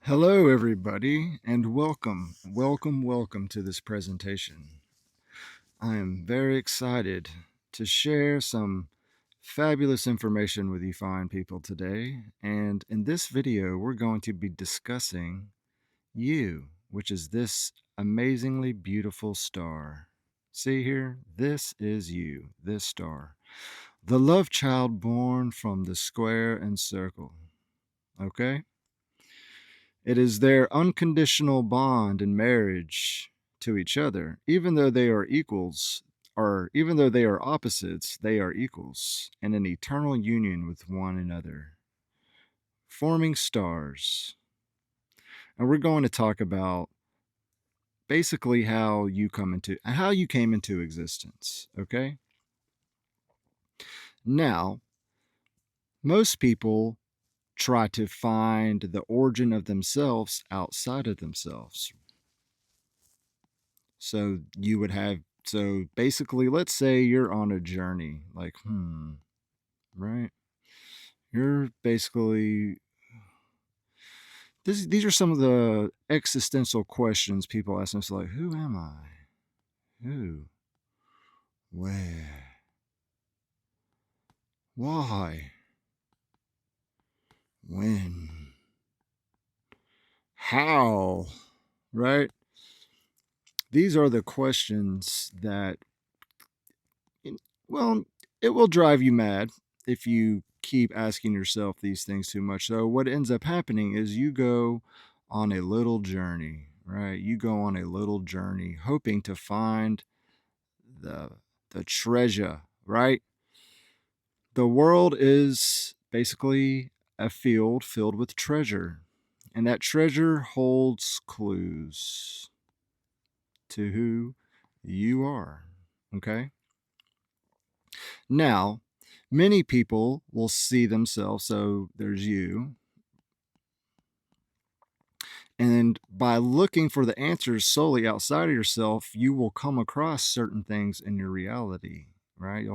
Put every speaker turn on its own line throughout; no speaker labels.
Hello, everybody, and welcome to this presentation. I am very excited to share some fabulous information with you fine people today. And in this video, we're going to be discussing you, which is this amazingly beautiful star. See here? This is you, this star. The love child born from the square and circle. Okay? It is their unconditional bond in marriage to each other, even though they are equals, or even though they are opposites, they are equals, and an eternal union with one another, forming stars. And we're going to talk about basically how you came into existence, okay? Now, most people try to find the origin of themselves outside of themselves. So basically, let's say you're on a journey, like, right? You're basically, these are some of the existential questions people ask themselves, like, who am I? Who? Where? Why? When? How? Right? These are the questions that, well, it will drive you mad if you keep asking yourself these things too much. So what ends up happening is you go on a little journey, right? You go on a little journey hoping to find the the treasure, right? The world is basically a field filled with treasure, and that treasure holds clues to who you are, okay? Now, many people will see themselves, so there's you, and by looking for the answers solely outside of yourself, you will come across certain things in your reality, right?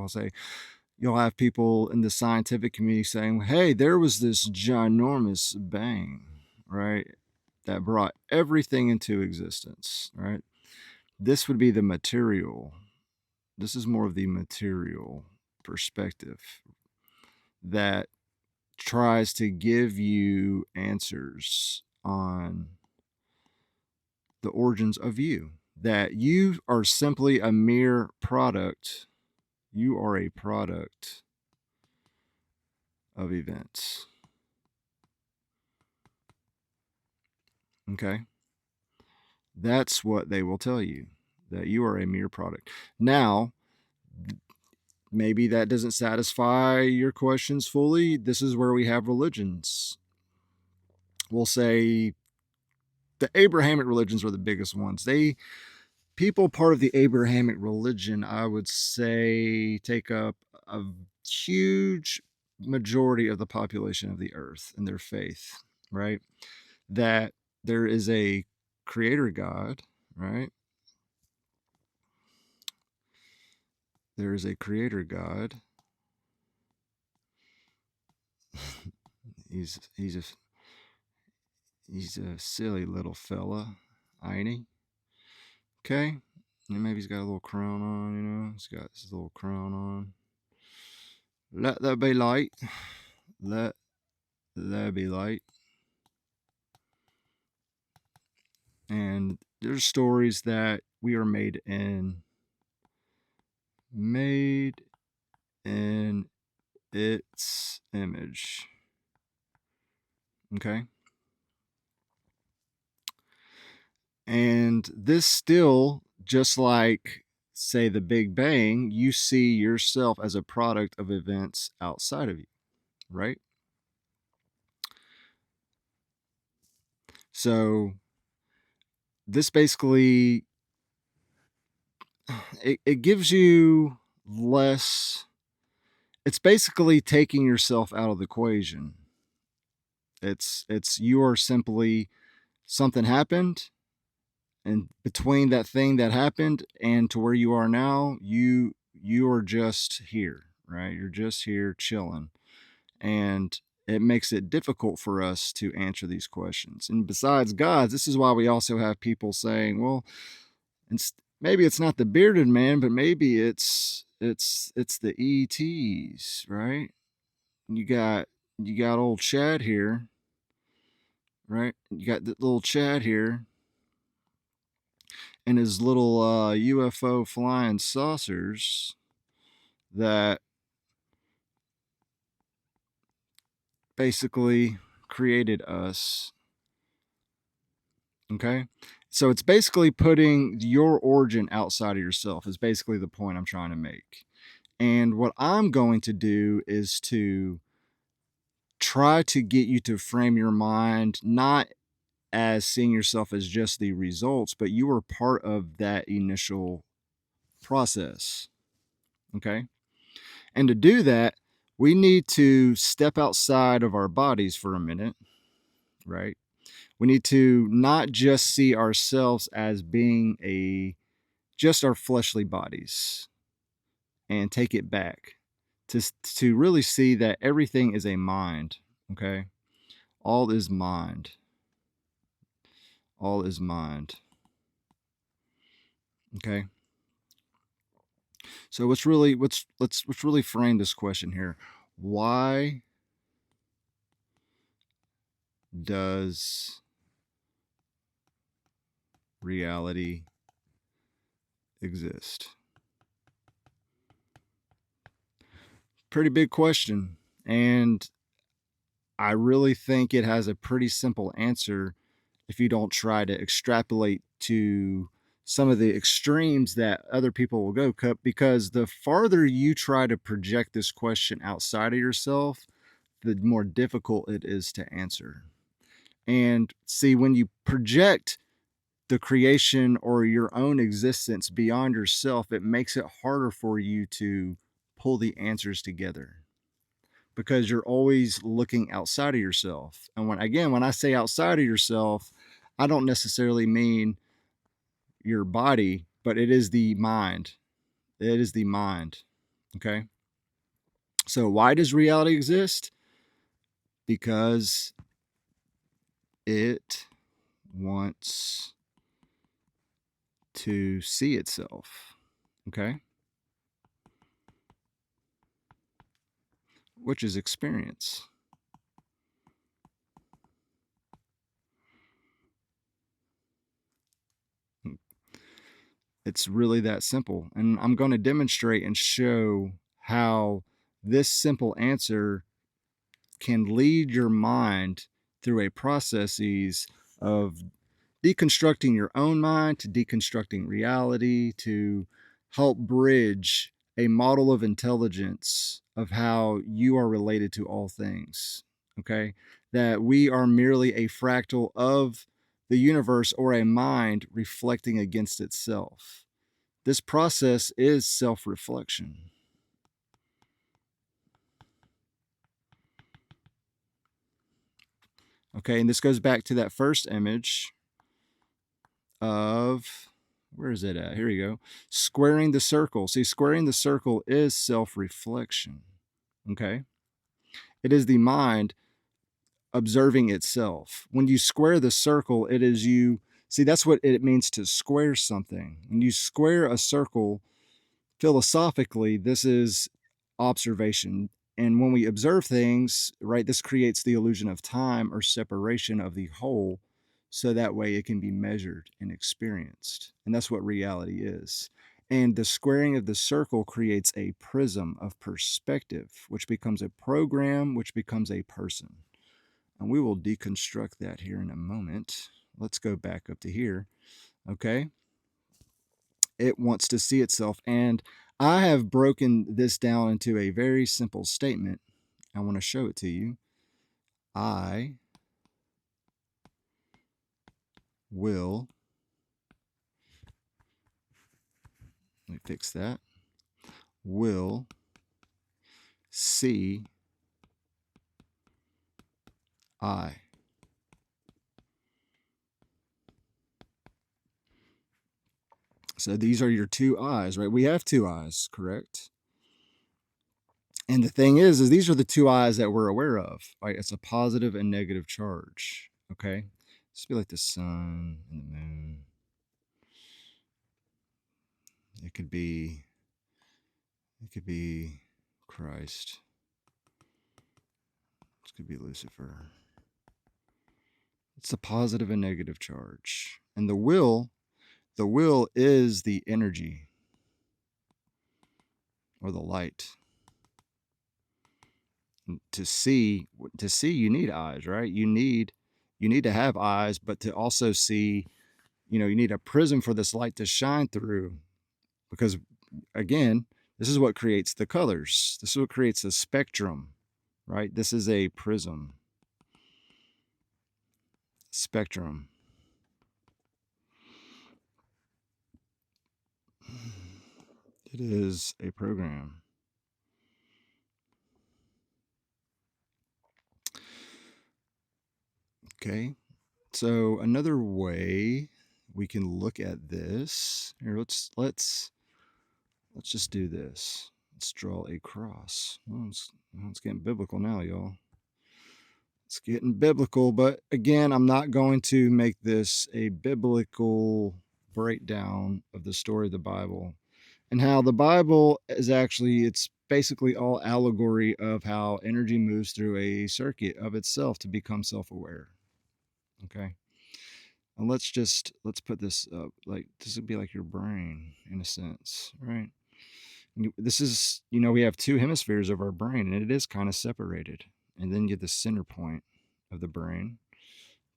You'll have people in the scientific community saying, hey, there was this ginormous bang, right? That brought everything into existence, right? This would be the material. This is more of the material perspective that tries to give you answers on the origins of you, that you are simply a mere product. You are a product of events. Okay? That's what they will tell you, that you are a mere product. Now, maybe that doesn't satisfy your questions fully. This is where we have religions. We'll say the Abrahamic religions were the biggest ones. People part of the Abrahamic religion, I would say, take up a huge majority of the population of the earth in their faith, right? That there is a creator God, right? There is a creator God. he's a silly little fella, ain't he? Okay, and maybe he's got a little crown on. He's got his little crown on. Let there be light. Let there be light. And there's stories that we are made in its image. Okay? And this still, just like, say, the Big Bang, you see yourself as a product of events outside of you, right? So this basically, it gives you less, it's basically taking yourself out of the equation. It's you are simply, something happened, and between that thing that happened and to where you are now, you are just here, right? You're just here chilling. And it makes it difficult for us to answer these questions. And besides gods, this is why we also have people saying, well, maybe it's not the bearded man, but maybe it's the ETs, right? You got old Chad here, right? You got the little Chad here and his little UFO flying saucers that basically created us. Okay? So it's basically putting your origin outside of yourself, is basically the point I'm trying to make. And what I'm going to do is to try to get you to frame your mind not as seeing yourself as just the results, but you are part of that initial process. Okay? And to do that, we need to step outside of our bodies for a minute, right? We need to not just see ourselves as being just our fleshly bodies and take it back to really see that everything is a mind, okay? All is mind. All is mind. Okay? So let's really frame this question here. Why does reality exist? Pretty big question. And I really think it has a pretty simple answer if you don't try to extrapolate to some of the extremes that other people will go, because the farther you try to project this question outside of yourself, the more difficult it is to answer. And see, when you project the creation or your own existence beyond yourself, it makes it harder for you to pull the answers together because you're always looking outside of yourself. And when I say outside of yourself, I don't necessarily mean your body, but it is the mind. It is the mind. Okay. So why does reality exist? Because it wants to see itself. Okay. Which is experience. It's really that simple. And I'm going to demonstrate and show how this simple answer can lead your mind through a processes of deconstructing your own mind, to deconstructing reality, to help bridge a model of intelligence of how you are related to all things. Okay? That we are merely a fractal of the universe or a mind reflecting against itself. This process is self reflection. Okay, and this goes back to that first image of, where is it at? Here we go. Squaring the circle. See, squaring the circle is self reflection. Okay, it is the mind observing itself. When you square the circle, it is you. See, that's what it means to square something. When you square a circle, philosophically, this is observation. And when we observe things, right, this creates the illusion of time or separation of the whole, so that way it can be measured and experienced. And that's what reality is. And the squaring of the circle creates a prism of perspective, which becomes a program, which becomes a person. And we will deconstruct that here in a moment. Let's go back up to here. Okay. It wants to see itself. And I have broken this down into a very simple statement. I want to show it to you. I will, let me fix that, will see I. So these are your two eyes, right? We have two eyes, correct? And the thing is these are the two eyes that we're aware of, right? It's a positive and negative charge, okay? Just be like the sun and the moon. It could be Christ. It could be Lucifer. It's a positive and negative charge. And the will is the energy or the light. To see you need eyes, right? You need to have eyes, but to also see, you need a prism for this light to shine through, because again, this is what creates the colors. This is what creates a spectrum, right? This is a prism. Spectrum. It is a program. Okay. So another way we can look at this here, let's just do this. Let's draw a cross. It's getting biblical now, y'all. It's getting biblical, but again, I'm not going to make this a biblical breakdown of the story of the Bible and how the Bible is actually, it's basically all allegory of how energy moves through a circuit of itself to become self-aware. Okay. And let's put this up. Like, this would be like your brain in a sense, right? This is, we have two hemispheres of our brain, and it is kind of separated. And then you have the center point of the brain,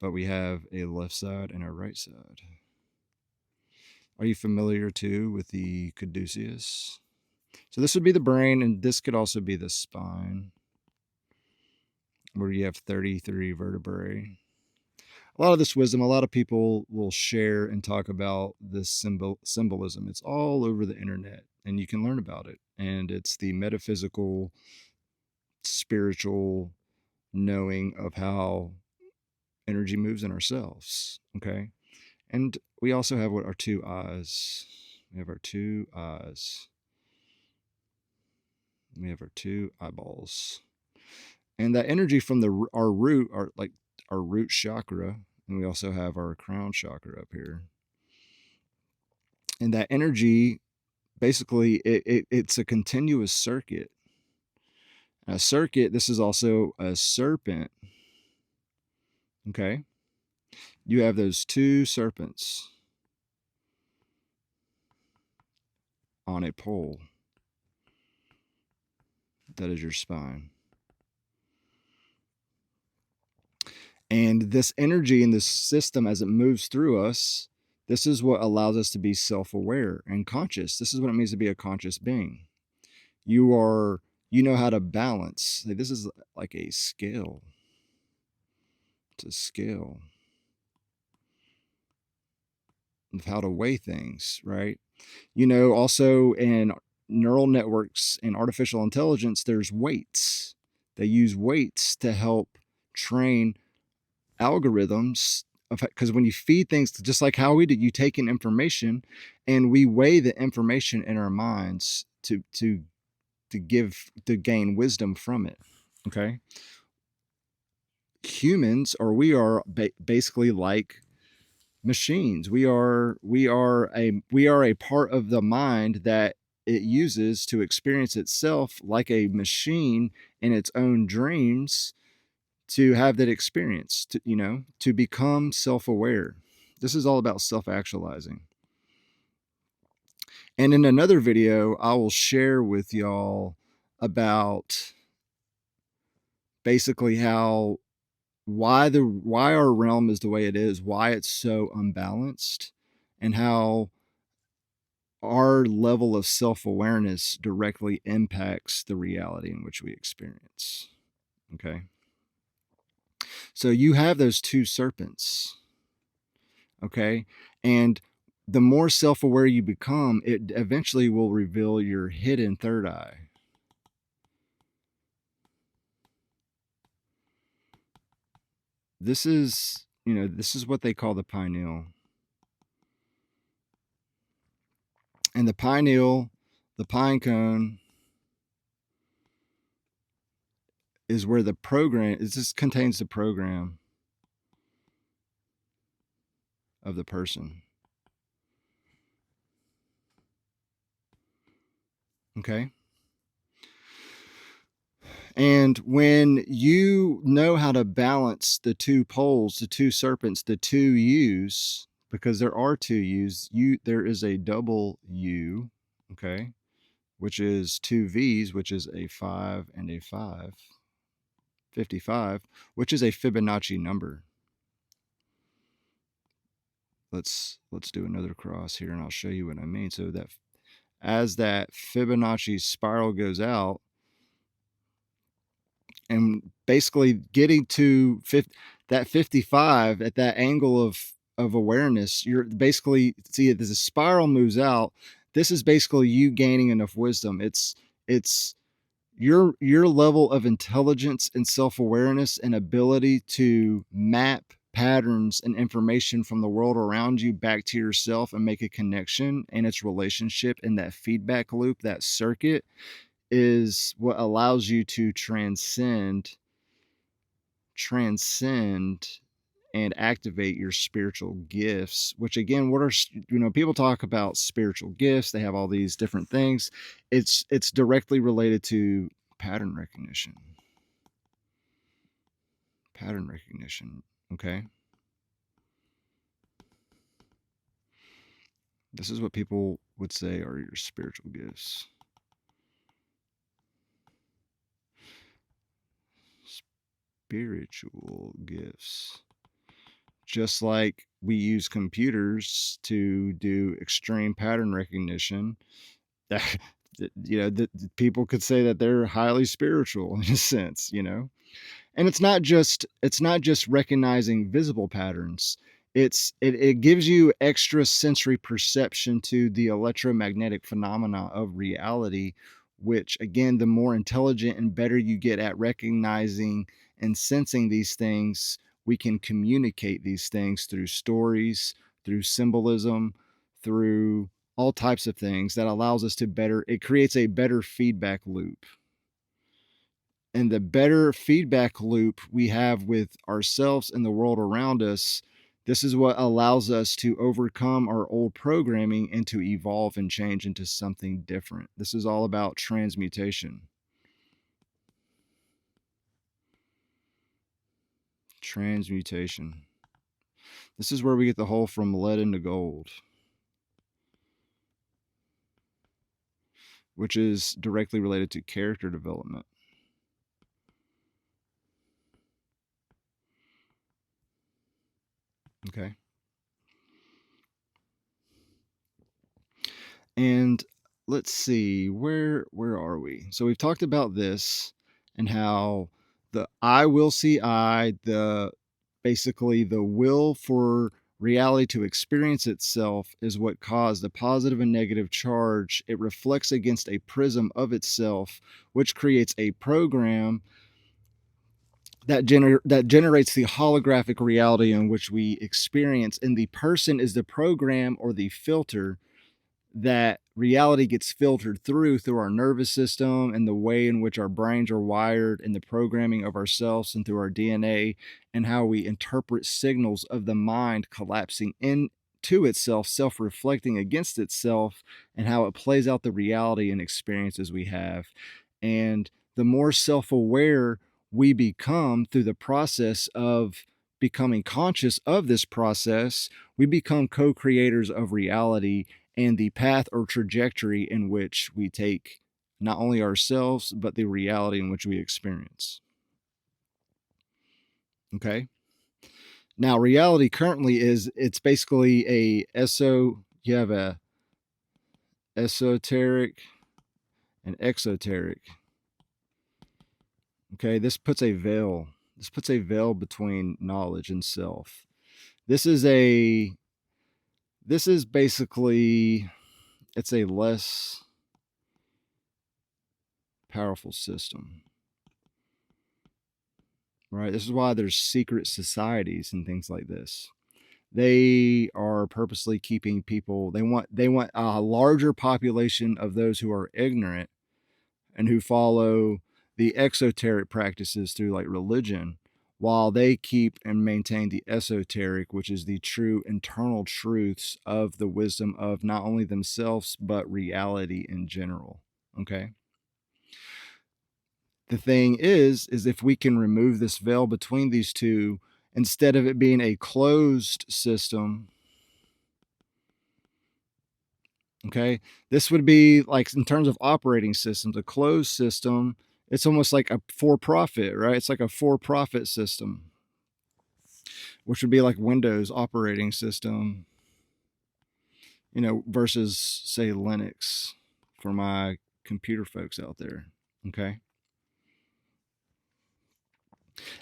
but we have a left side and a right side. Are you familiar too with the caduceus? So this would be the brain, and this could also be the spine, where you have 33 vertebrae. A lot of this wisdom, a lot of people will share and talk about this symbolism. It's all over the internet, and you can learn about it. And it's the metaphysical, spiritual knowing of how energy moves in ourselves. Okay. And we also have our two eyes. We have our two eyes. We have our two eyeballs. And that energy from our root, our root chakra, and we also have our crown chakra up here. And that energy, basically, it's a continuous circuit. A circuit, this is also a serpent. Okay. You have those two serpents on a pole. That is your spine. And this energy in this system, as it moves through us, this is what allows us to be self-aware and conscious. This is what it means to be a conscious being. You know how to balance. This is like a scale. It's a scale of how to weigh things, right? Also in neural networks and artificial intelligence, there's weights. They use weights to help train algorithms, because when you feed things, just like how we do, you take in information and we weigh the information in our minds to gain wisdom from it. Okay. Humans, or we are basically like machines. We are a part of the mind that it uses to experience itself like a machine in its own dreams, to have that experience, to become self-aware. This is all about self-actualizing. And in another video, I will share with y'all about basically why our realm is the way it is, why it's so unbalanced, and how our level of self-awareness directly impacts the reality in which we experience. Okay. So you have those two serpents. Okay. And the more self-aware you become, it eventually will reveal your hidden third eye. This is what they call the pineal. And the pineal, the pine cone, is where the program, it just contains the program of the person. Okay. And when you know how to balance the two poles, the two serpents, the two U's, because there are two U's, there is a double U, okay, which is two V's, which is a 5 and a 5, 55, which is a Fibonacci number. Let's do another cross here and I'll show you what I mean. So that as that Fibonacci spiral goes out, and basically getting to that 55 at that angle of awareness, you're basically, see it as a spiral moves out. This is basically you gaining enough wisdom. It's your level of intelligence and self-awareness and ability to map patterns and information from the world around you back to yourself and make a connection and its relationship in that feedback loop, that circuit, is what allows you to transcend and activate your spiritual gifts. Which again, what are, people talk about spiritual gifts, they have all these different things. It's directly related to pattern recognition. Okay, this is what people would say are your spiritual gifts. Spiritual gifts. Just like we use computers to do extreme pattern recognition, that people could say that they're highly spiritual in a sense. And it's not just recognizing visible patterns. It gives you extra sensory perception to the electromagnetic phenomena of reality, which again, the more intelligent and better you get at recognizing and sensing these things, we can communicate these things through stories, through symbolism, through all types of things that allows us to better, it creates a better feedback loop. And the better feedback loop we have with ourselves and the world around us, this is what allows us to overcome our old programming and to evolve and change into something different. This is all about transmutation. Transmutation. This is where we get the whole from lead into gold, which is directly related to character development. Okay. And let's see, where are we? So we've talked about this and how the I will see the basically the will for reality to experience itself is what caused the positive and negative charge. It reflects against a prism of itself, which creates a program that generates the holographic reality in which we experience. And the person is the program or the filter that reality gets filtered through our nervous system and the way in which our brains are wired and the programming of ourselves and through our DNA and how we interpret signals of the mind collapsing into itself, self-reflecting against itself, and how it plays out the reality and experiences we have. And the more self-aware we become through the process of becoming conscious of this process, we become co-creators of reality and the path or trajectory in which we take not only ourselves, but the reality in which we experience. Okay. Now, reality currently it's basically you have a esoteric and exoteric. Okay. This puts a veil between knowledge and self. This is basically, it's a less powerful system, right? This is why there's secret societies and things like this. They are purposely keeping people, they want a larger population of those who are ignorant and who follow the exoteric practices through like religion, while they keep and maintain the esoteric, which is the true internal truths of the wisdom of not only themselves, but reality in general. Okay. The thing is if we can remove this veil between these two, instead of it being a closed system, okay, this would be like, in terms of operating systems, a closed system, it's almost like a for-profit, right? It's like a for-profit system, which would be like Windows operating system, you know, versus say Linux for my computer folks out there. Okay.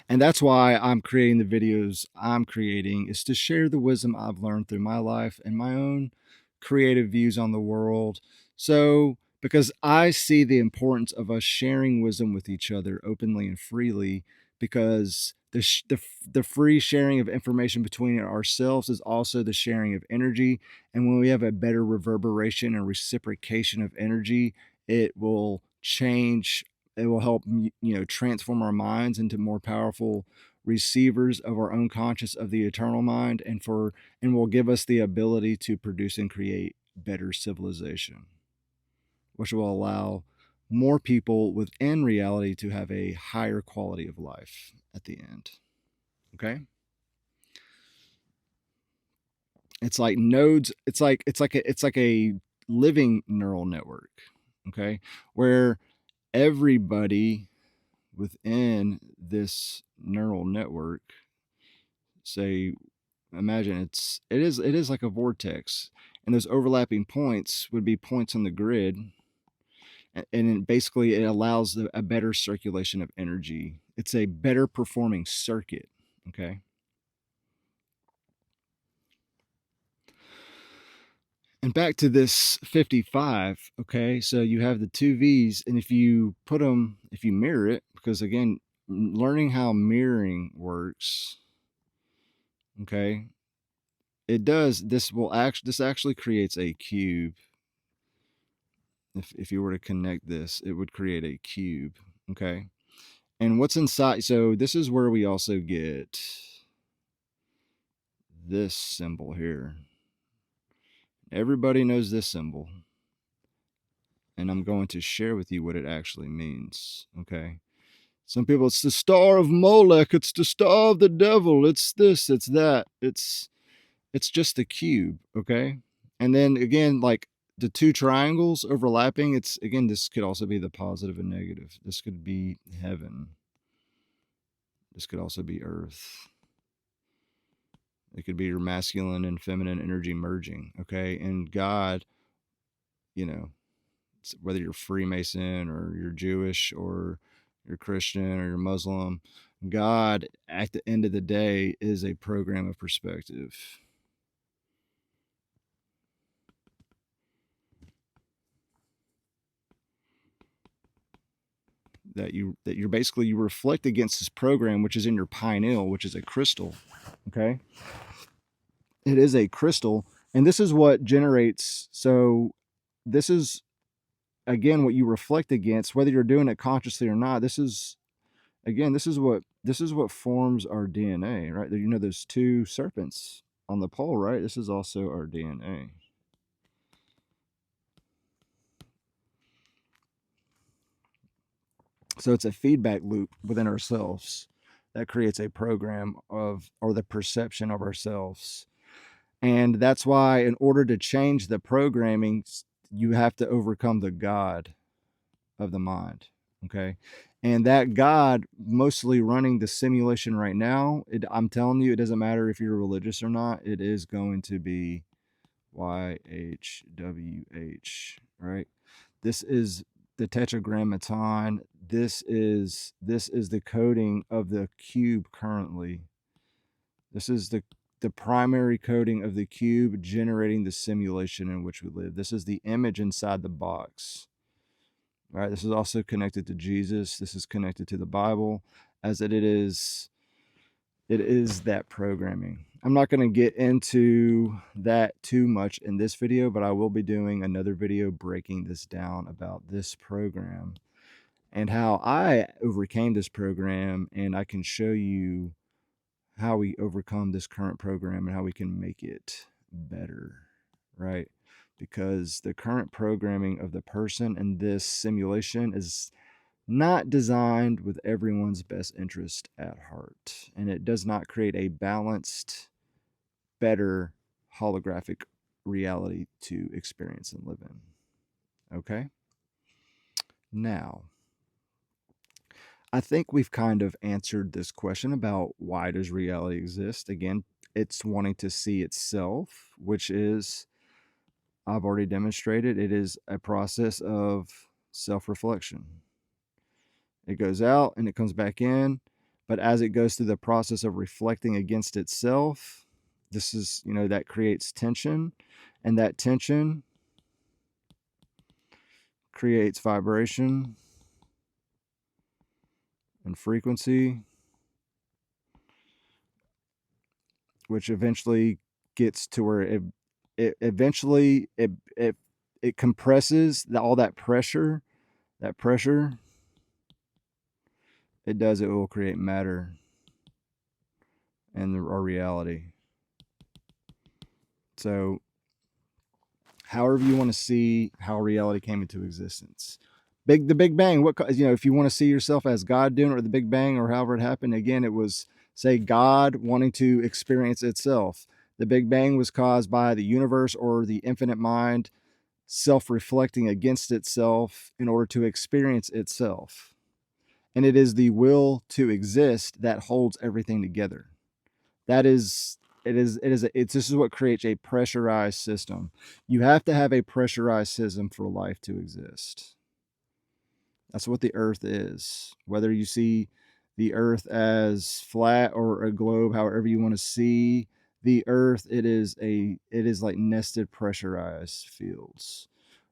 And that's why I'm creating the videos I'm creating, is to share the wisdom I've learned through my life and my own creative views on the world. So, because I see the importance of us sharing wisdom with each other openly and freely, because the free sharing of information between ourselves is also the sharing of energy. And when we have a better reverberation and reciprocation of energy, it will change, it will help, you know, transform our minds into more powerful receivers of our own conscious of the eternal mind, and will give us the ability to produce and create better civilization, which will allow more people within reality to have a higher quality of life at the end. Okay. It's like nodes, it's like a living neural network. Okay. Where everybody within this neural network, say, imagine it is like a vortex, and those overlapping points would be points on the grid, and basically it allows a better circulation of energy. It's a better performing circuit. Okay. And back to this 55. Okay, so you have the two V's, and if you put them, if you mirror it, because again, learning how mirroring works, okay, it does, this actually creates a cube. If you were to connect this, it would create a cube. Okay. And what's inside, so this is where we also get this symbol here. Everybody knows this symbol, and I'm going to share with you what it actually means. Okay. Some people, it's the star of Molech, it's the star of the devil, it's this, it's that. It's just a cube. Okay. And then again, like the two triangles overlapping, it's, again, this could also be the positive and negative. This could be heaven. This could also be earth. It could be your masculine and feminine energy merging. Okay. And God, you know, whether you're Freemason or you're Jewish or you're Christian or you're Muslim, God, at the end of the day, is a program of perspective. You're basically, you reflect against this program, which is in your pineal, which is a crystal. Okay. It is a crystal, and this is what generates. So this is, again, what you reflect against, whether you're doing it consciously or not. This is, again, this is what forms our DNA, right? You know, there's two serpents on the pole, right? This is also our DNA. So it's a feedback loop within ourselves that creates a program of, or the perception of ourselves. And that's why, in order to change the programming, you have to overcome the God of the mind. Okay. And that God mostly running the simulation right now, I'm telling you, it doesn't matter if you're religious or not, it is going to be YHWH, right? This is the tetragrammaton. This is the coding of the cube currently. This is the primary coding of the cube generating the simulation in which we live. This is the image inside the box. All right, this is also connected to Jesus. This is connected to the Bible, as it is that programming. I'm not going to get into that too much in this video, but I will be doing another video breaking this down about this program. and how I overcame this program, and I can show you how we overcome this current program and how we can make it better, right? Because the current programming of the person in this simulation is not designed with everyone's best interest at heart, and it does not create a balanced, better holographic reality to experience and live in. Okay? Now, I think we've kind of answered this question about why does reality exist. Again, it's wanting to see itself, which is, I've already demonstrated, it is a process of self-reflection. It goes out and it comes back in, but as it goes through the process of reflecting against itself, this is, that creates tension, and that tension creates vibration and frequency, which eventually gets to where it compresses all that pressure. That pressure, it will create matter and our reality. So however you want to see how reality came into existence. The Big Bang, if you want to see yourself as God doing it, or the Big Bang, or however it happened, again, it was, say, God wanting to experience itself. The Big Bang was caused by the universe or the infinite mind self-reflecting against itself in order to experience itself. And it is the will to exist that holds everything together. This is what creates a pressurized system. You have to have a pressurized system for life to exist. That's what the earth is. Whether you see the earth as flat or a globe, however you want to see the earth, it is like nested pressurized fields.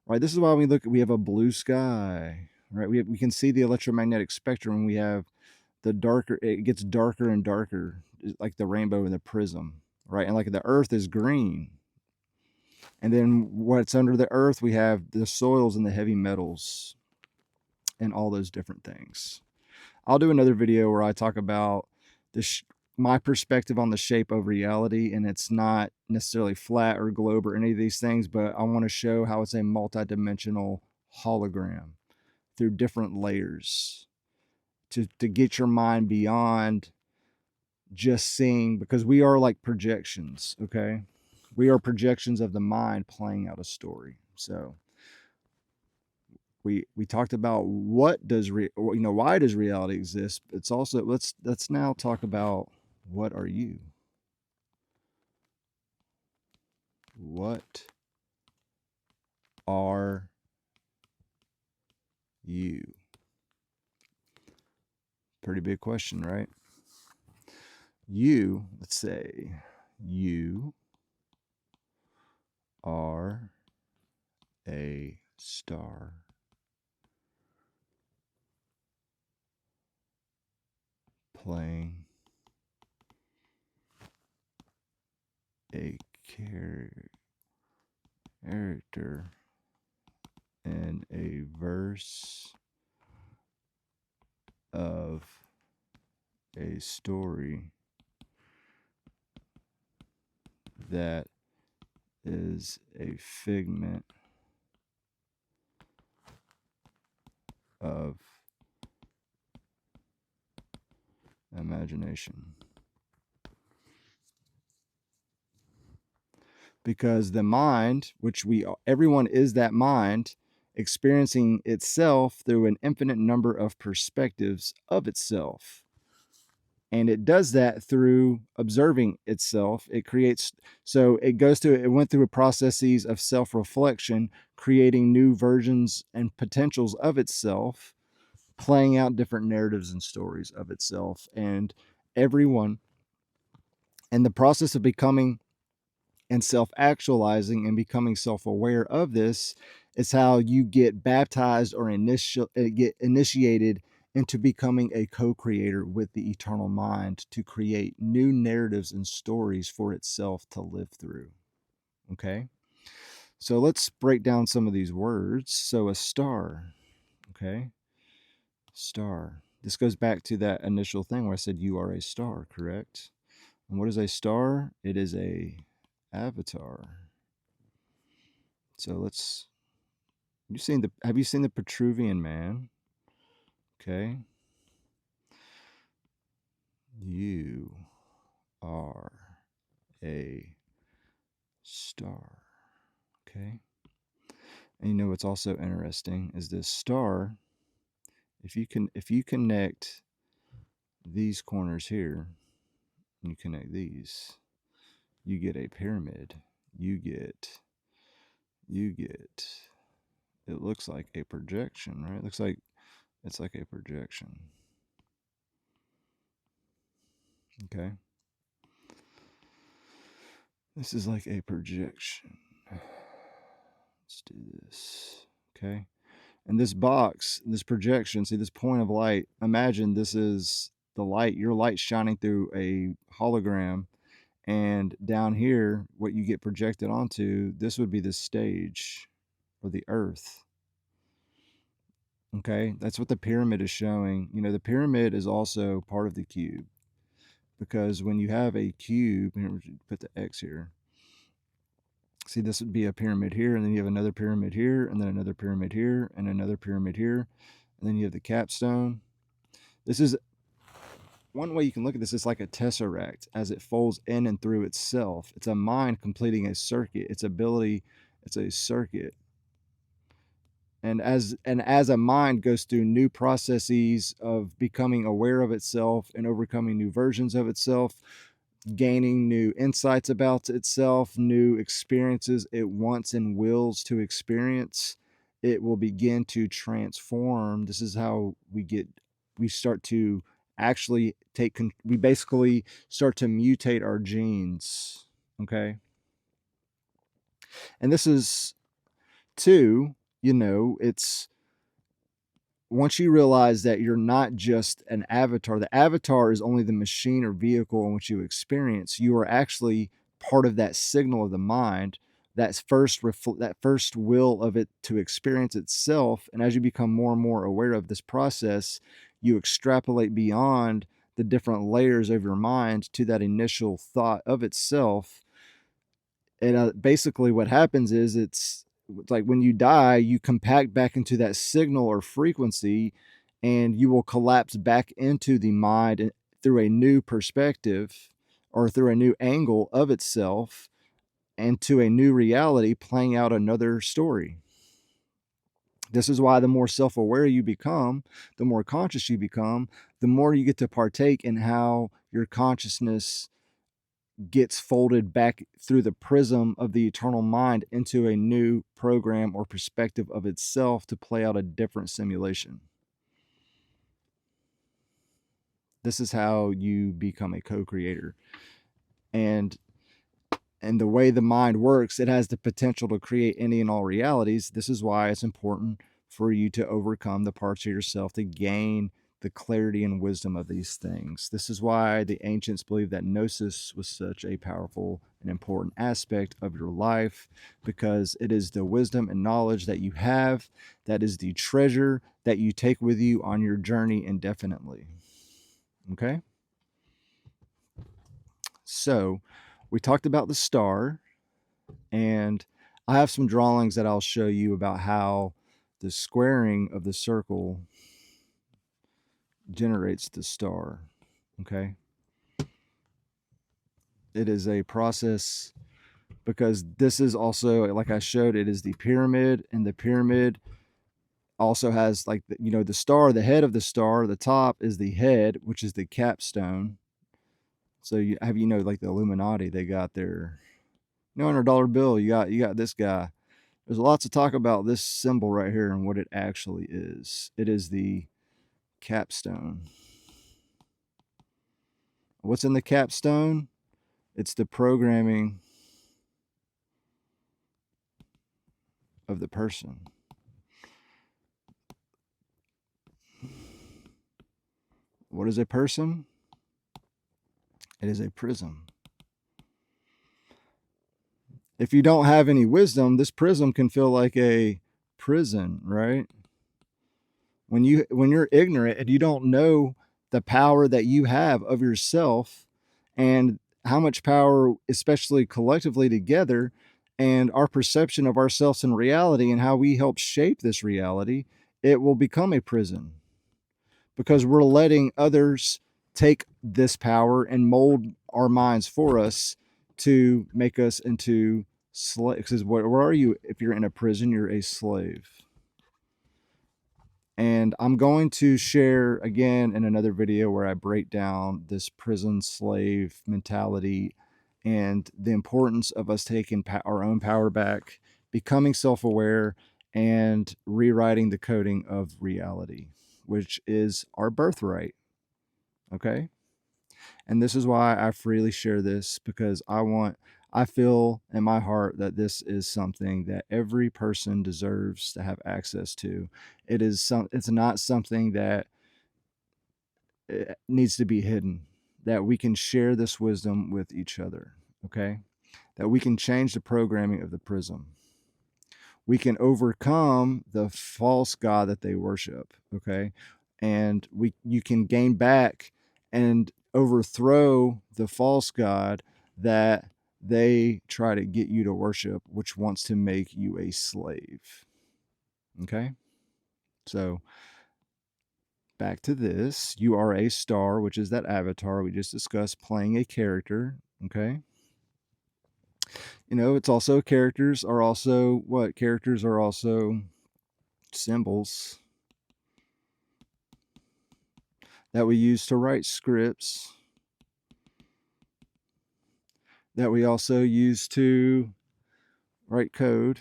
Right? This is why we have a blue sky, right? We can see the electromagnetic spectrum. We have it gets darker and darker, like the rainbow and the prism, right? And like the earth is green. And then what's under the earth, we have the soils and the heavy metals and all those different things. I'll do another video where I talk about my perspective on the shape of reality, and it's not necessarily flat or globe or any of these things, but I want to show how it's a multidimensional hologram through different layers to get your mind beyond just seeing, because we are like projections, okay? We are projections of the mind playing out a story. So we talked about why does reality exist. It's also, let's now talk about, what are you? What are you? Pretty big question, right? Let's say you are a star playing a character in a verse of a story that is a figment of imagination. Because the mind, which everyone is that mind, experiencing itself through an infinite number of perspectives of itself. And it does that through observing itself. It went through processes of self-reflection, creating new versions and potentials of itself, playing out different narratives and stories of itself. And everyone, in the process of becoming and self-actualizing and becoming self-aware of this, is how you get baptized or get initiated into becoming a co-creator with the eternal mind to create new narratives and stories for itself to live through. Okay, so let's break down some of these words. So a star, okay, Star. This goes back to that initial thing where I said you are a star, correct? And what is a star? It is a avatar. So have you seen the Petruvian Man? Okay. You are a star. Okay. And you know what's also interesting is this star, if you connect these corners here, and you connect these, you get a pyramid. You get it looks like a projection, right? It looks like it's like a projection. Okay. This is like a projection. Let's do this. Okay. And this box, this projection, see this point of light, imagine this is the light, your light shining through a hologram. And down here, what you get projected onto, this would be the stage or the earth. Okay. That's what the pyramid is showing. You know, the pyramid is also part of the cube because when you have a cube, here, put the X here. See, this would be a pyramid here, and then you have another pyramid here, and then another pyramid here, and another pyramid here, and then you have the capstone. This is one way you can look at this. It's like a tesseract as it folds in and through itself. It's a mind completing a circuit. It's a circuit. And as a mind goes through new processes of becoming aware of itself and overcoming new versions of itself, gaining new insights about itself, new experiences it wants and wills to experience, it will begin to transform. This is how we start to actually we basically start to mutate our genes. Okay. And this is too, it's once you realize that you're not just an avatar, the avatar is only the machine or vehicle in which you experience. You are actually part of that signal of the mind, that first will of it to experience itself. And as you become more and more aware of this process, you extrapolate beyond the different layers of your mind to that initial thought of itself. And basically what happens is it's like when you die, you compact back into that signal or frequency, and you will collapse back into the mind through a new perspective or through a new angle of itself and to a new reality playing out another story. This is why the more self-aware you become, the more conscious you become, the more you get to partake in how your consciousness gets folded back through the prism of the eternal mind into a new program or perspective of itself to play out a different simulation. This is how you become a co-creator. And the way the mind works, it has the potential to create any and all realities. This is why it's important for you to overcome the parts of yourself to gain the clarity and wisdom of these things. This is why the ancients believed that gnosis was such a powerful and important aspect of your life, because it is the wisdom and knowledge that you have that is the treasure that you take with you on your journey indefinitely. Okay? So, we talked about the star, and I have some drawings that I'll show you about how the squaring of the circle generates the star. Okay. It is a process because this is also, like I showed, it is the pyramid, and the pyramid also has like the star, the head of the star, the top is the head, which is the capstone. So like the Illuminati, they got their $100 bill. You got this guy. There's lots of talk about this symbol right here and what it actually is. It is the capstone. What's in the capstone? It's the programming of the person. What is a person? It is a prism. If you don't have any wisdom, this prism can feel like a prison, right? When you're ignorant and you don't know the power that you have of yourself and how much power, especially collectively together, and our perception of ourselves in reality and how we help shape this reality, it will become a prison because we're letting others take this power and mold our minds for us to make us into slaves. Because where are you? If you're in a prison, you're a slave. And I'm going to share again in another video where I break down this prison slave mentality and the importance of us taking our own power back, becoming self aware, and rewriting the coding of reality, which is our birthright. Okay. And this is why I freely share this, because I feel in my heart that this is something that every person deserves to have access to. It's not something that needs to be hidden, that we can share this wisdom with each other. Okay. That we can change the programming of the prism. We can overcome the false god that they worship. Okay. And you can gain back and overthrow the false god that they try to get you to worship, which wants to make you a slave. Okay. So back to this. You are a star, which is that avatar we just discussed, playing a character. Okay. It's also characters are also what? Characters are also symbols that we use to write scripts, that we also use to write code.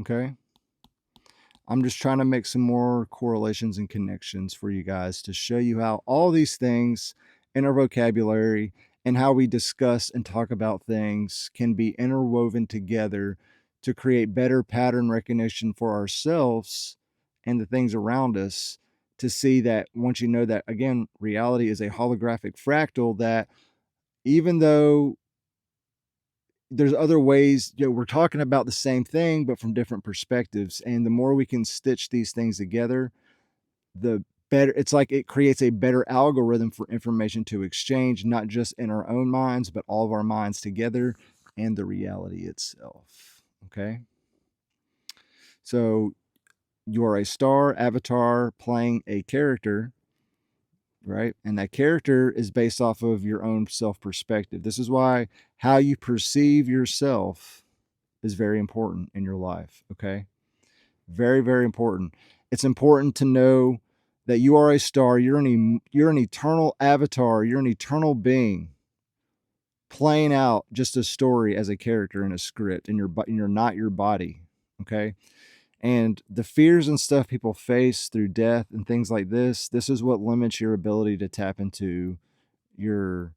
Okay. I'm just trying to make some more correlations and connections for you guys to show you how all these things in our vocabulary and how we discuss and talk about things can be interwoven together to create better pattern recognition for ourselves and the things around us, to see that once you know that, again, reality is a holographic fractal, that even though there's other ways, we're talking about the same thing but from different perspectives, and the more we can stitch these things together, the better. It's like it creates a better algorithm for information to exchange, not just in our own minds but all of our minds together and the reality itself. Okay. So you are a star avatar playing a character, right? And that character is based off of your own self perspective. This is why how you perceive yourself is very important in your life. Okay. Very, very important. It's important to know that you are a star. You're an eternal avatar. You're an eternal being playing out just a story as a character in a script, and you're not your body. Okay. And the fears and stuff people face through death and things like this is what limits your ability to tap into your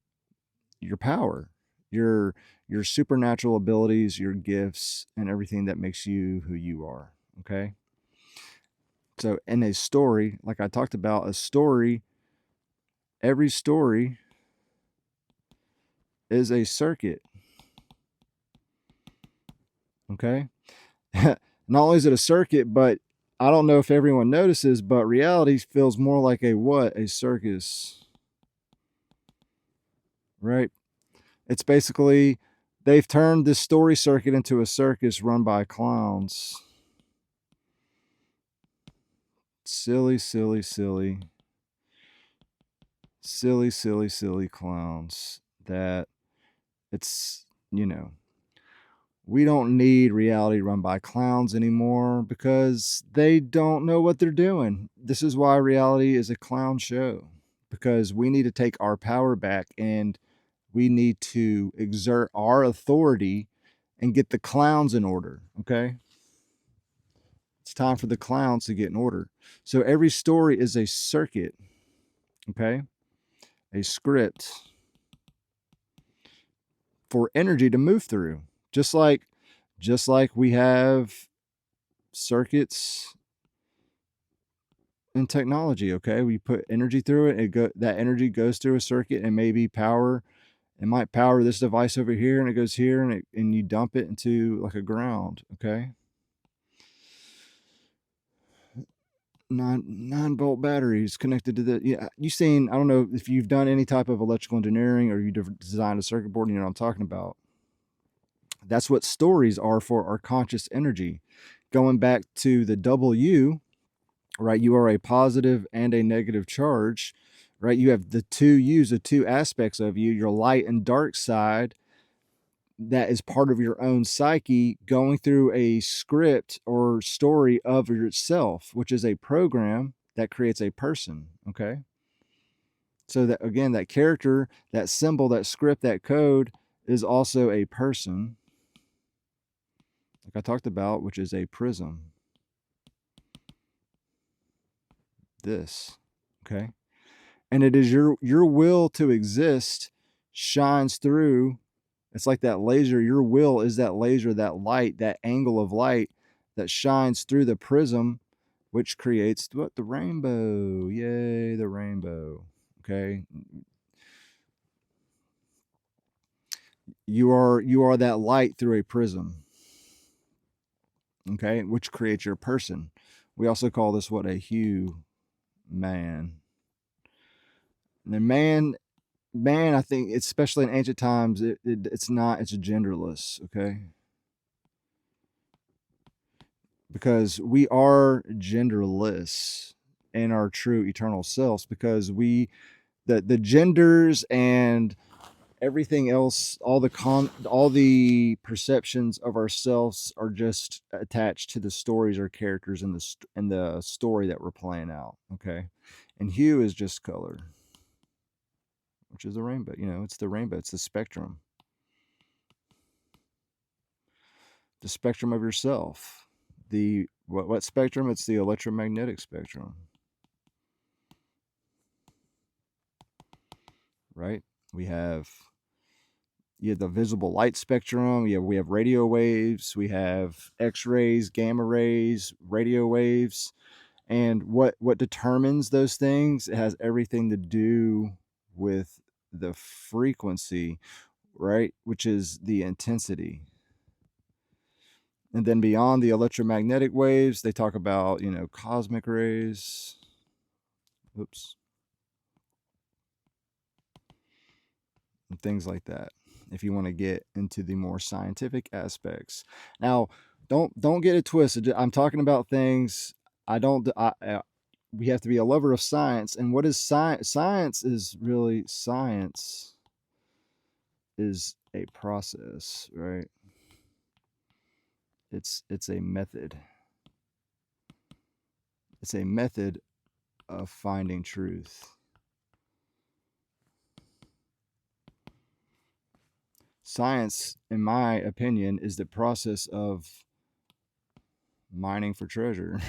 power, your supernatural abilities, your gifts, and everything that makes you who you are. Okay. So in a story, like I talked about, every story is a circuit. Okay. Not only is it a circuit, but I don't know if everyone notices, but reality feels more like a what? A circus. Right? It's basically, they've turned this story circuit into a circus run by clowns. Silly, silly, silly. Silly, silly, silly clowns that it's, we don't need reality run by clowns anymore because they don't know what they're doing. This is why reality is a clown show, because we need to take our power back and we need to exert our authority and get the clowns in order. Okay. It's time for the clowns to get in order. So every story is a circuit. Okay. A script for energy to move through. Just like we have circuits in technology. Okay, we put energy through it, that energy goes through a circuit and maybe it might power this device over here, and it goes here, and you dump it into like a ground. Okay. nine volt batteries connected to the, yeah, you seen, I don't know if you've done any type of electrical engineering or you designed a circuit board, you know what I'm talking about. That's what stories are for our conscious energy. Going back to the W, right? You are a positive and a negative charge, right? You have the two U's, the two aspects of you, your light and dark side, that is part of your own psyche going through a script or story of yourself, which is a program that creates a person. Okay. So that again, that character, that symbol, that script, that code is also a person, like I talked about, which is a prism. This. Okay. And it is your will to exist shines through. It's like that laser. Your will is that laser, that light, that angle of light that shines through the prism, which creates what? The rainbow. Yay, the rainbow. Okay. You are that light through a prism. Okay, which creates your person. We also call this what? A hue man. And then man, I think, especially in ancient times, it's not, it's genderless. Okay. Because we are genderless in our true eternal selves, because the genders and everything else, all the perceptions of ourselves are just attached to the stories or characters in the story that we're playing out. Okay. And hue is just color, which is the rainbow. You know, it's the rainbow, it's the spectrum of yourself. The what spectrum? It's the electromagnetic spectrum, right? We have the visible light spectrum. We have radio waves. We have X-rays, gamma rays, radio waves, and what determines those things? It has everything to do with the frequency, right? Which is the intensity. And then beyond the electromagnetic waves, they talk about, cosmic rays. Oops. And things like that, if you want to get into the more scientific aspects. Now, don't get it twisted. I'm talking about things I don't we have to be a lover of science. And what is science? Science is a process, right? It's a method. It's a method of finding truth. Science, in my opinion, is the process of mining for treasure.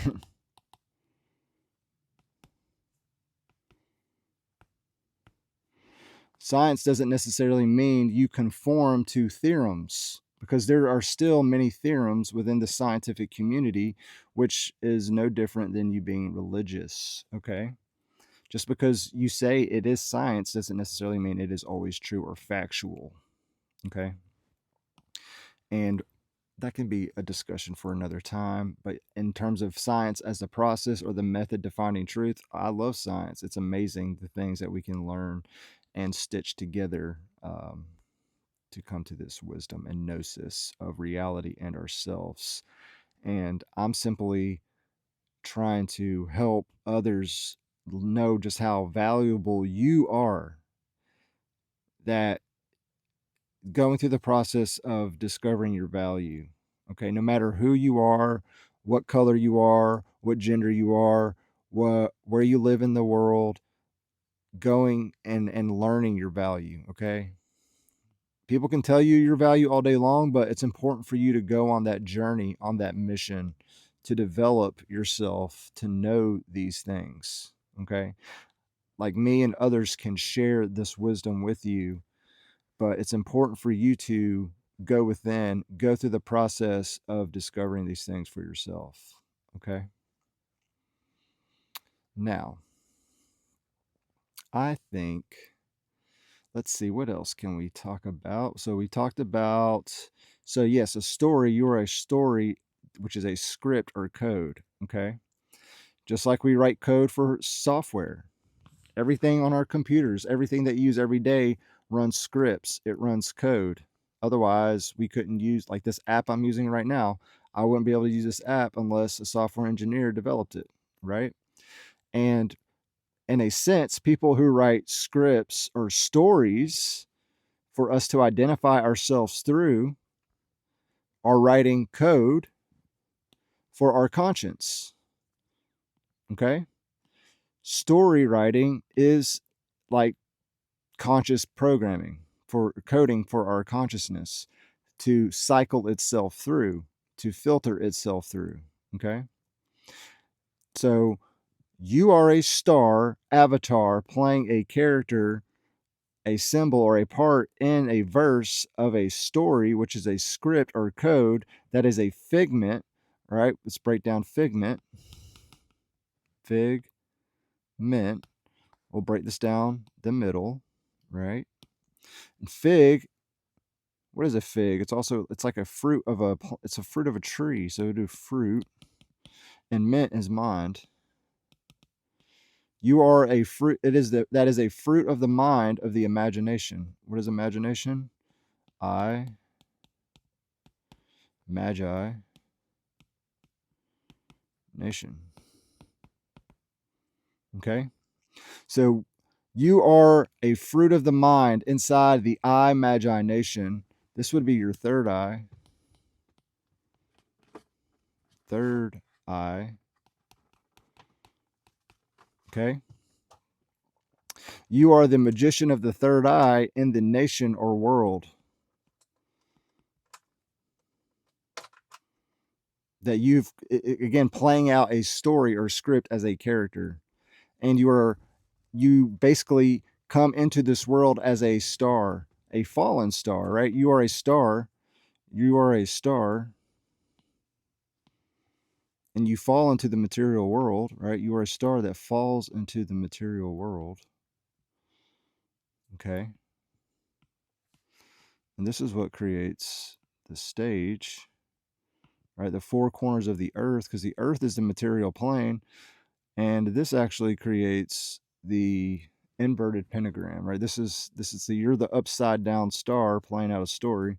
Science doesn't necessarily mean you conform to theorems, because there are still many theorems within the scientific community, which is no different than you being religious. Okay. Just because you say it is science doesn't necessarily mean it is always true or factual. Okay. And that can be a discussion for another time. But in terms of science as the process or the method to finding truth, I love science. It's amazing the things that we can learn and stitch together to come to this wisdom and gnosis of reality and ourselves. And I'm simply trying to help others know just how valuable you are, that going through the process of discovering your value. Okay, no matter who you are, what color you are, what gender you are, where you live in the world, going and learning your value. Okay, people can tell you your value all day long, but it's important for you to go on that journey, on that mission, to develop yourself to know these things. Okay, like me and others can share this wisdom with you, but it's important for you to go within, go through the process of discovering these things for yourself. Okay. Now, I think, let's see, what else can we talk about? So we talked about, so yes, a story. You are a story, which is a script or code. Okay. just like we write code for software. Everything on our computers, everything that you use every day runs scripts, it runs code. Otherwise, we couldn't use, like this app I'm using right now, I wouldn't be able to use this app unless a software engineer developed it, right? And in a sense, people who write scripts or stories for us to identify ourselves through are writing code for our conscience. Okay? Story writing is like conscious programming, for coding for our consciousness to cycle itself through, to filter itself through. Okay? So you are a star avatar playing a character, a symbol, or a part in a verse of a story, which is a script or code that is a figment, right? Let's break down figment. Figment. We'll break this down the middle, right? And fig, what is a fig? It's like a fruit of it's a fruit of a tree. So we do fruit, and mint is mind. You are a fruit. That is a fruit of the mind of the imagination. What is imagination? Magi, nation. Okay? So you are a fruit of the mind inside the I Magi nation. This would be your third eye. Third eye. Okay? You are the magician of the third eye in the nation or world. That you've, again, playing out a story or script as a character. And you basically come into this world as a star, a fallen star, right? You are a star. You are a star. And you fall into the material world, right? You are a star that falls into the material world. Okay? And this is what creates the stage, right? The four corners of the earth, because the earth is the material plane. And this actually creates the inverted pentagram, right? This is you're the upside down star playing out a story.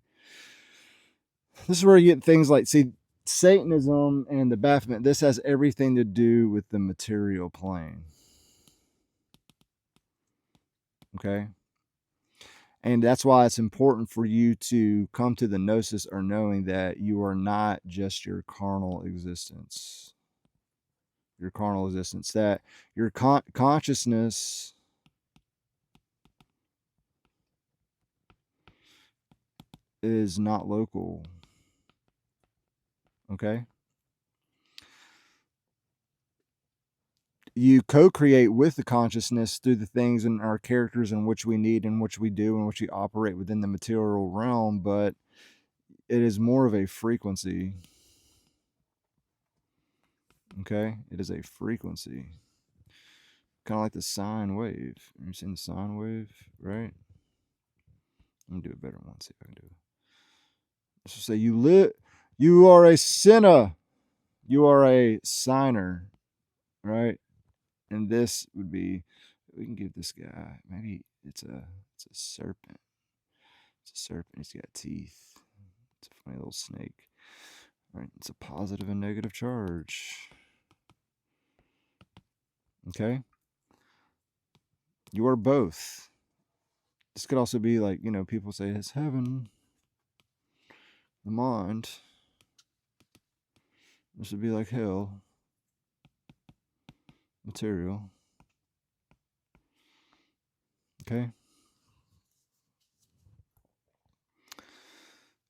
This is where you get things like, see, Satanism and the Baphomet, this has everything to do with the material plane. Okay? And that's why it's important for you to come to the gnosis, or knowing that you are not just your carnal existence. Your carnal existence. That your consciousness is not local. Okay? You co-create with the consciousness through the things in our characters in which we need, in which we do, in which we operate within the material realm, but it is more of a frequency. Okay? It is a frequency. Kind of like the sine wave. You seen the sine wave, right? Let me do a better one. See if I can do it. Let's just say you are a sinner. You are a signer, right? And this would be, we can give this guy, maybe it's a serpent. It's a serpent. He's got teeth. It's a funny little snake. All right, it's a positive and negative charge. Okay? You are both. This could also be like, people say it's heaven, the mind. This would be like hell, material. Okay?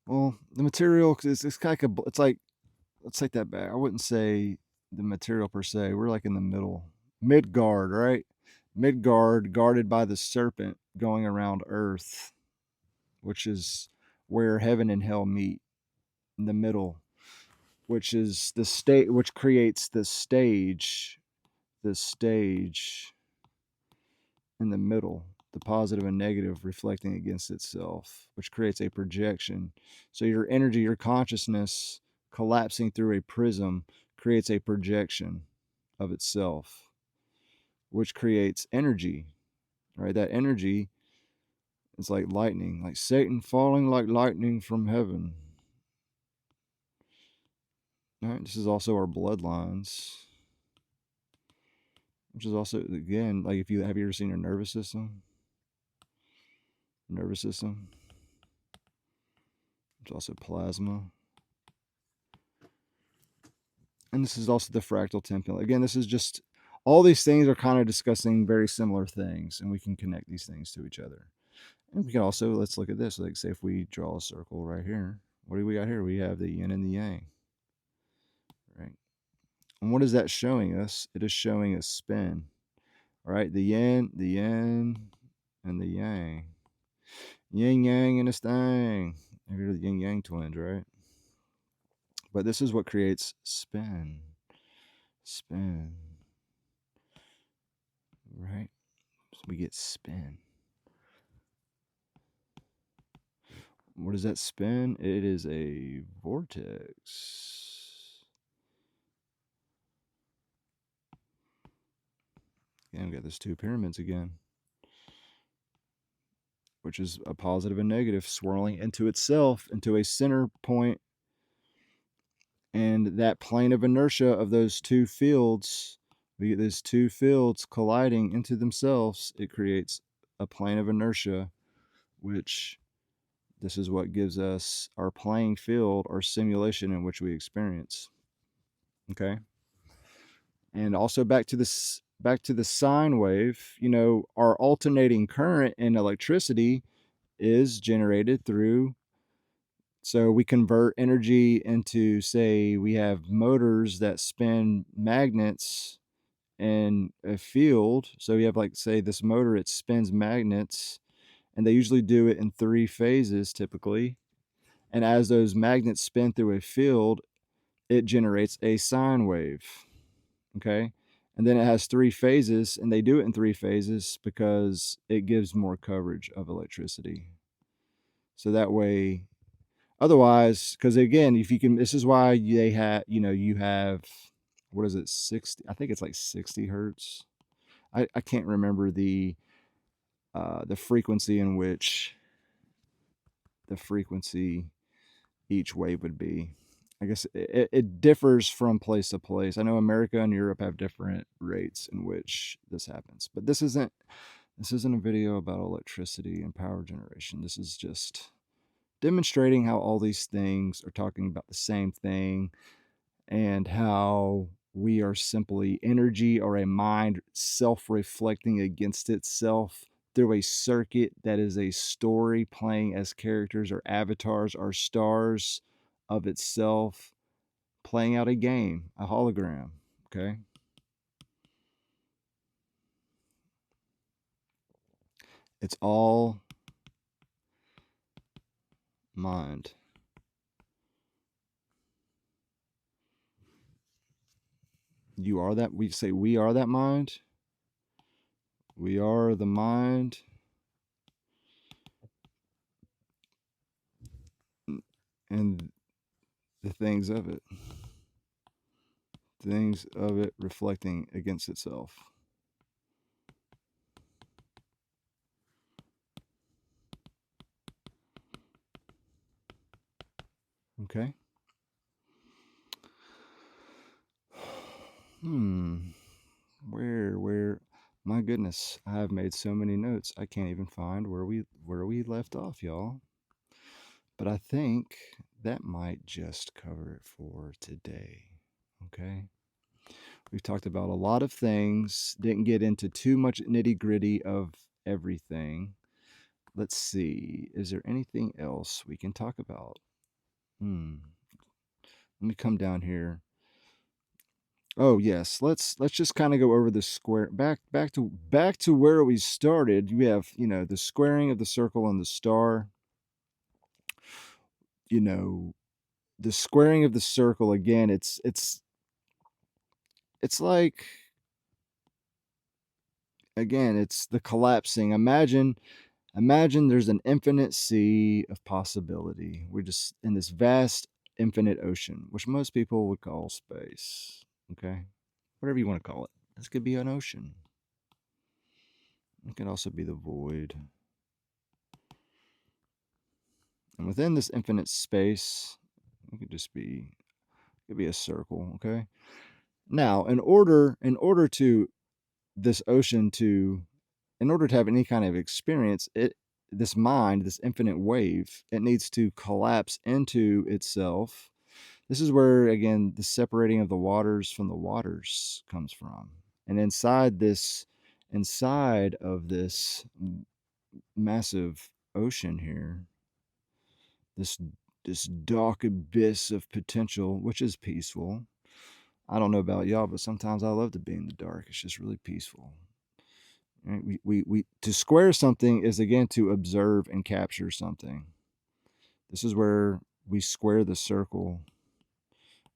Well, the material, it's kind of, it's like, let's take that back. I wouldn't say the material per se. We're like in the middle. Midgard, right? Midgard, guarded by the serpent going around Earth, which is where heaven and hell meet, in the middle, which is the state, which creates the stage in the middle, the positive and negative reflecting against itself, which creates a projection. So your energy, your consciousness collapsing through a prism creates a projection. of itself, which creates energy, right? That energy is like lightning, like Satan falling like lightning from heaven. All right, this is also our bloodlines, which is also, again, like if you have you ever seen your nervous system? Nervous system. It's also plasma. And this is also the fractal template. Again, this is just, all these things are kind of discussing very similar things, and we can connect these things to each other. And we can also, let's look at this. Like, say if we draw a circle right here, what do we got here? We have the yin and the yang, right? And what is that showing us? It is showing a spin, right? The yin, and the yang. Yin yang and a stang. You're the yin yang twins, right? But this is what creates spin. Spin. Right? So we get spin. What is that spin? It is a vortex. Again, we got those two pyramids again, which is a positive and negative swirling into itself, into a center point. And that plane of inertia of those two fields, we get those two fields colliding into themselves. It creates a plane of inertia, which this is what gives us our playing field, our simulation in which we experience. Okay. And also back to the sine wave, our alternating current in electricity is generated through, so we convert energy into, say, we have motors that spin magnets in a field. So you have, like, say this motor, it spins magnets, and they usually do it in 3 phases typically. And as those magnets spin through a field, it generates a sine wave. Okay. And then it has 3 phases, and they do it in 3 phases because it gives more coverage of electricity. So that way, otherwise, because again, if you can, this is why they have, you have, what is it, 60? I think it's like 60 hertz. I can't remember the frequency in which the frequency each wave would be. I guess it differs from place to place. I know America and Europe have different rates in which this happens, but this isn't a video about electricity and power generation. This is just demonstrating how all these things are talking about the same thing, and how we are simply energy or a mind self-reflecting against itself through a circuit that is a story playing as characters or avatars or stars of itself, playing out a game, a hologram. Okay. It's all mind. You are that. We say we are that mind. We are the mind. And the things of it. Things of it reflecting against itself. Okay. Where, my goodness, I have made so many notes, I can't even find where we left off, y'all. But I think that might just cover it for today. Okay. We've talked about a lot of things, didn't get into too much nitty-gritty of everything. Let's see, is there anything else we can talk about? Let me come down here. Oh yes, let's just kind of go over the square, back to where we started. We have, the squaring of the circle and the star. The squaring of the circle, again, it's like, again, it's the collapsing. Imagine there's an infinite sea of possibility. We're just in this vast infinite ocean, which most people would call space. Okay. whatever you want to call it. This could be an ocean. It could also be the void. And within this infinite space, it could just be, it could be a circle, okay? Now, in order to this ocean to, in order to have any kind of experience, this mind, this infinite wave, it needs to collapse into itself. This is where, again, the separating of the waters from the waters comes from. And inside of this massive ocean here, this dark abyss of potential, which is peaceful. I don't know about y'all, but sometimes I love to be in the dark. It's just really peaceful. Right? We to square something is, again, to observe and capture something. This is where we square the circle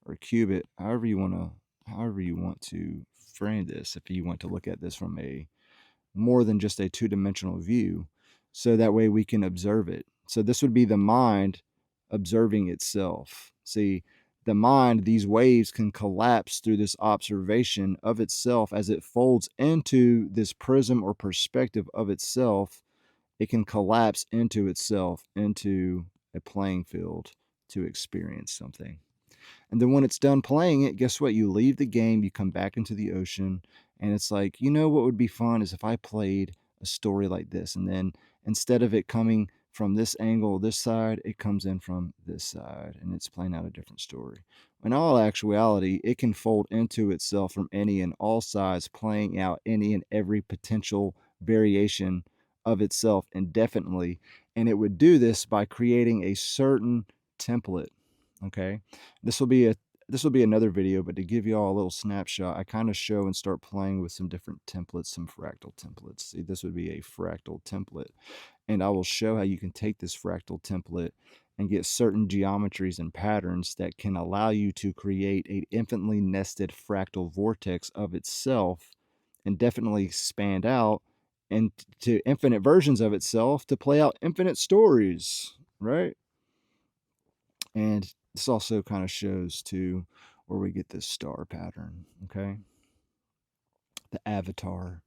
or cube it, however you want to frame this. If you want to look at this from a more than just a two-dimensional view, so that way we can observe it. So this would be the mind observing itself. See, the mind, these waves can collapse through this observation of itself as it folds into this prism or perspective of itself. It can collapse into itself, into a playing field to experience something. And then when it's done playing it, guess what? You leave the game, you come back into the ocean, and it's like, you know what would be fun is if I played a story like this. And then instead of it coming from this angle, this side, it comes in from this side, and it's playing out a different story. In all actuality, it can fold into itself from any and all sides, playing out any and every potential variation of itself indefinitely. And it would do this by creating a certain template. Okay, this will be another video, but to give you all a little snapshot, I kind of show and start playing with some different templates, some fractal templates. See, this would be a fractal template, and I will show how you can take this fractal template and get certain geometries and patterns that can allow you to create an infinitely nested fractal vortex of itself and definitely expand out into infinite versions of itself to play out infinite stories, right? And this also kind of shows too where we get this star pattern, okay? The avatar,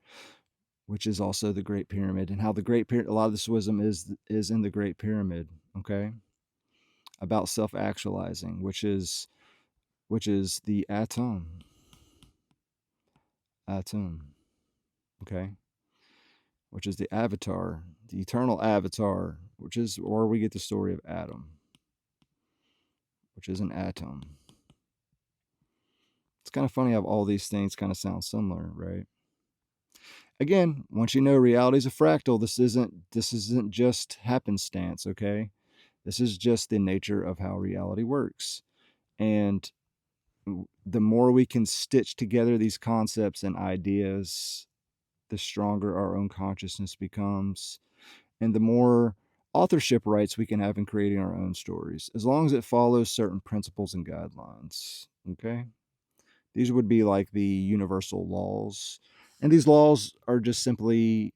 which is also the Great Pyramid, and how the Great Pyramid, a lot of this wisdom is in the Great Pyramid, okay? About self-actualizing, which is the atom, okay? Which is the avatar, the eternal avatar, which is where we get the story of Adam, which is an atom. It's kind of funny how all these things kind of sound similar, right? Again, once you know reality is a fractal, this isn't just happenstance, okay? This is just the nature of how reality works. And the more we can stitch together these concepts and ideas, the stronger our own consciousness becomes, and the more authorship rights we can have in creating our own stories, as long as it follows certain principles and guidelines, okay? These would be like the universal laws. And these laws are just simply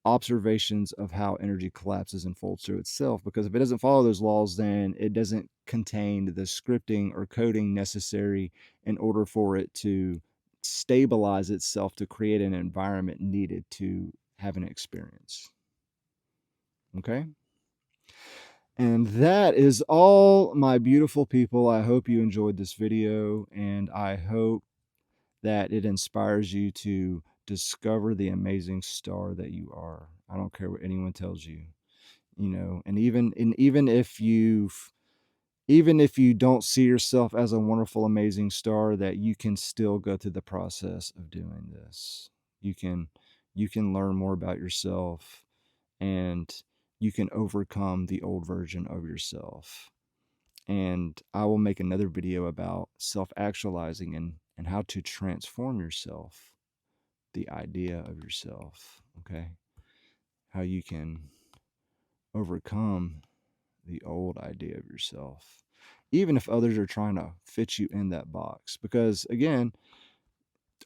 observations of how energy collapses and folds through itself. Because if it doesn't follow those laws, then it doesn't contain the scripting or coding necessary in order for it to stabilize itself to create an environment needed to have an experience. Okay? And that is all, my beautiful people. I hope you enjoyed this video, and I hope that it inspires you to discover the amazing star that you are. I don't care what anyone tells you, and even if you don't see yourself as a wonderful, amazing star, that you can still go through the process of doing this. You can learn more about yourself, and you can overcome the old version of yourself. And I will make another video about self-actualizing and how to transform yourself, the idea of yourself, okay? How you can overcome the old idea of yourself, even if others are trying to fit you in that box. Because again,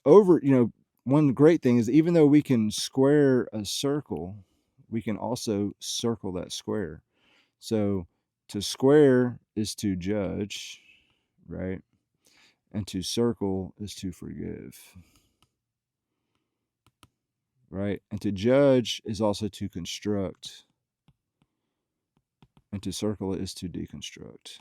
one great thing is, even though we can square a circle, we can also circle that square. So to square is to judge, right? And to circle is to forgive. Right? And to judge is also to construct. And to circle is to deconstruct.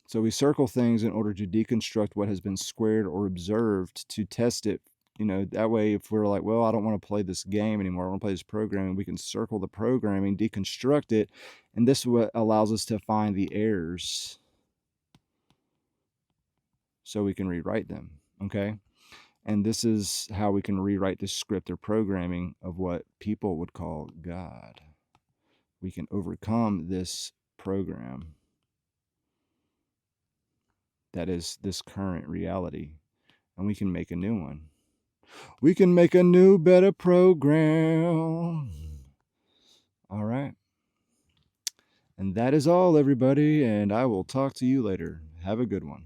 So we circle things in order to deconstruct what has been squared or observed to test it. That way, if we're like, well, I don't want to play this game anymore, I want to play this programming, we can circle the programming, deconstruct it, and this is what allows us to find the errors so we can rewrite them, okay? And this is how we can rewrite the script or programming of what people would call God. We can overcome this program that is this current reality, and we can make a new one. We can make a new, better program. All right. And that is all, everybody, and I will talk to you later. Have a good one.